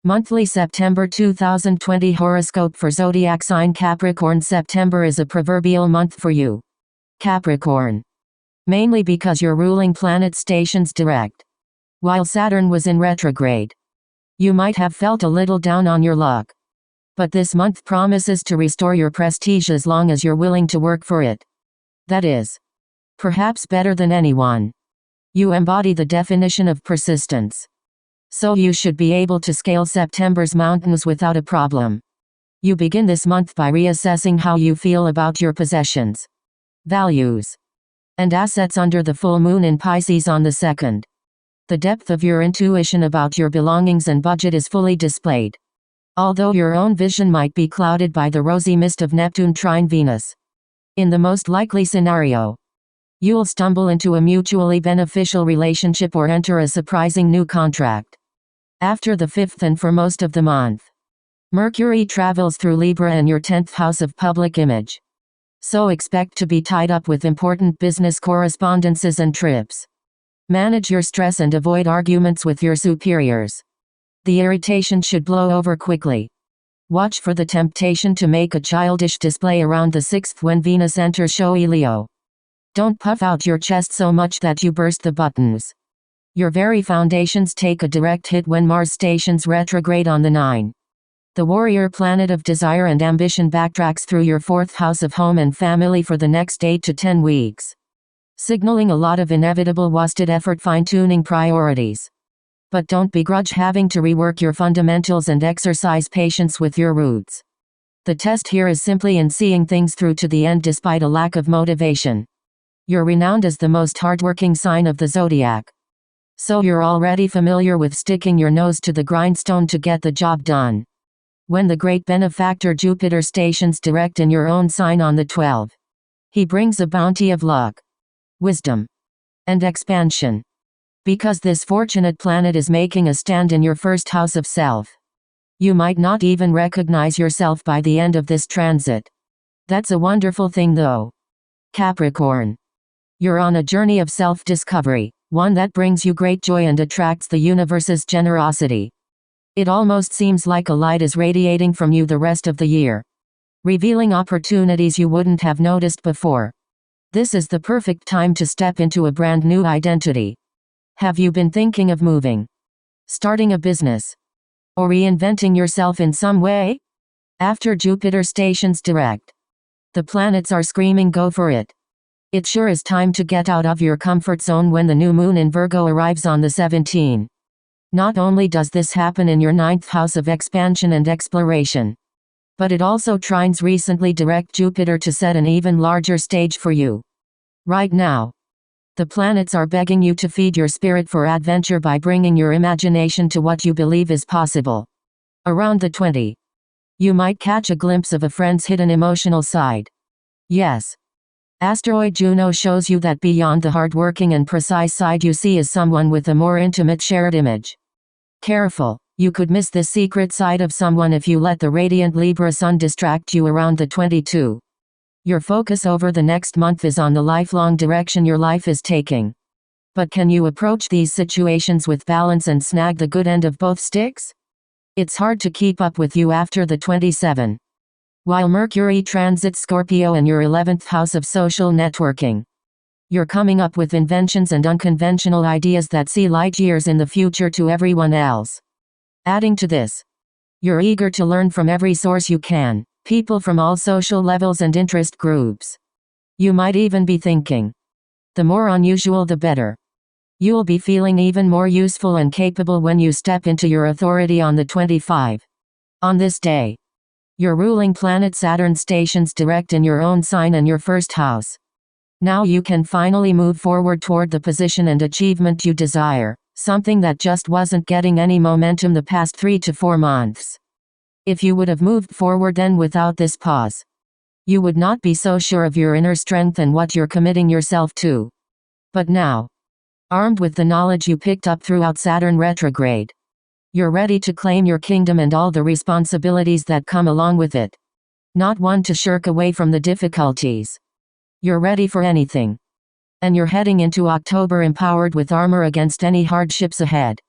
Monthly September 2020 Horoscope for Zodiac Sign Capricorn. September is a proverbial month for you, Capricorn. Mainly because your ruling planet stations direct, while Saturn was in retrograde. You might have felt a little down on your luck. But this month promises to restore your prestige as long as you're willing to work for it. That is, perhaps better than anyone. You embody the definition of persistence. So you should be able to scale September's mountains without a problem. You begin this month by reassessing how you feel about your possessions, values, and assets under the full moon in Pisces on the 2nd. The depth of your intuition about your belongings and budget is fully displayed, although your own vision might be clouded by the rosy mist of Neptune trine Venus. In the most likely scenario, you'll stumble into a mutually beneficial relationship or enter a surprising new contract. After the 5th and for most of the month, Mercury travels through Libra and your 10th house of public image. So expect to be tied up with important business correspondences and trips. Manage your stress and avoid arguments with your superiors. The irritation should blow over quickly. Watch for the temptation to make a childish display around the 6th when Venus enters showy Leo. Don't puff out your chest so much that you burst the buttons. Your very foundations take a direct hit when Mars stations retrograde on the 9th. The warrior planet of desire and ambition backtracks through your 4th house of home and family for the next 8 to 10 weeks, signaling a lot of inevitable wasted effort fine-tuning priorities. But don't begrudge having to rework your fundamentals and exercise patience with your roots. The test here is simply in seeing things through to the end despite a lack of motivation. You're renowned as the most hardworking sign of the zodiac. So you're already familiar with sticking your nose to the grindstone to get the job done. When the great benefactor Jupiter stations direct in your own sign on the 12th, he brings a bounty of luck, wisdom, and expansion. Because this fortunate planet is making a stand in your 1st house of self, you might not even recognize yourself by the end of this transit. That's a wonderful thing though, Capricorn. You're on a journey of self-discovery, one that brings you great joy and attracts the universe's generosity. It almost seems like a light is radiating from you the rest of the year, revealing opportunities you wouldn't have noticed before. This is the perfect time to step into a brand new identity. Have you been thinking of moving, starting a business, or reinventing yourself in some way? After Jupiter stations direct, the planets are screaming go for it. It sure is time to get out of your comfort zone when the new moon in Virgo arrives on the 17th. Not only does this happen in your 9th house of expansion and exploration, but it also trines recently direct Jupiter to set an even larger stage for you. Right now, the planets are begging you to feed your spirit for adventure by bringing your imagination to what you believe is possible. Around the 20th, you might catch a glimpse of a friend's hidden emotional side. Yes. Asteroid Juno shows you that beyond the hardworking and precise side you see is someone with a more intimate shared image. Careful, you could miss this secret side of someone if you let the radiant Libra sun distract you around the 22. Your focus over the next month is on the lifelong direction your life is taking. But can you approach these situations with balance and snag the good end of both sticks? It's hard to keep up with you after the 27. While Mercury transits Scorpio in your 11th house of social networking, you're coming up with inventions and unconventional ideas that see light years in the future to everyone else. Adding to this, you're eager to learn from every source you can, people from all social levels and interest groups. You might even be thinking, the more unusual the better. You'll be feeling even more useful and capable when you step into your authority on the 25. On this day, your ruling planet Saturn stations direct in your own sign and your 1st house. Now you can finally move forward toward the position and achievement you desire, something that just wasn't getting any momentum the past 3 to 4 months. If you would have moved forward then without this pause, you would not be so sure of your inner strength and what you're committing yourself to. But now, armed with the knowledge you picked up throughout Saturn retrograde, you're ready to claim your kingdom and all the responsibilities that come along with it. Not one to shirk away from the difficulties. You're ready for anything. And you're heading into October empowered with armor against any hardships ahead.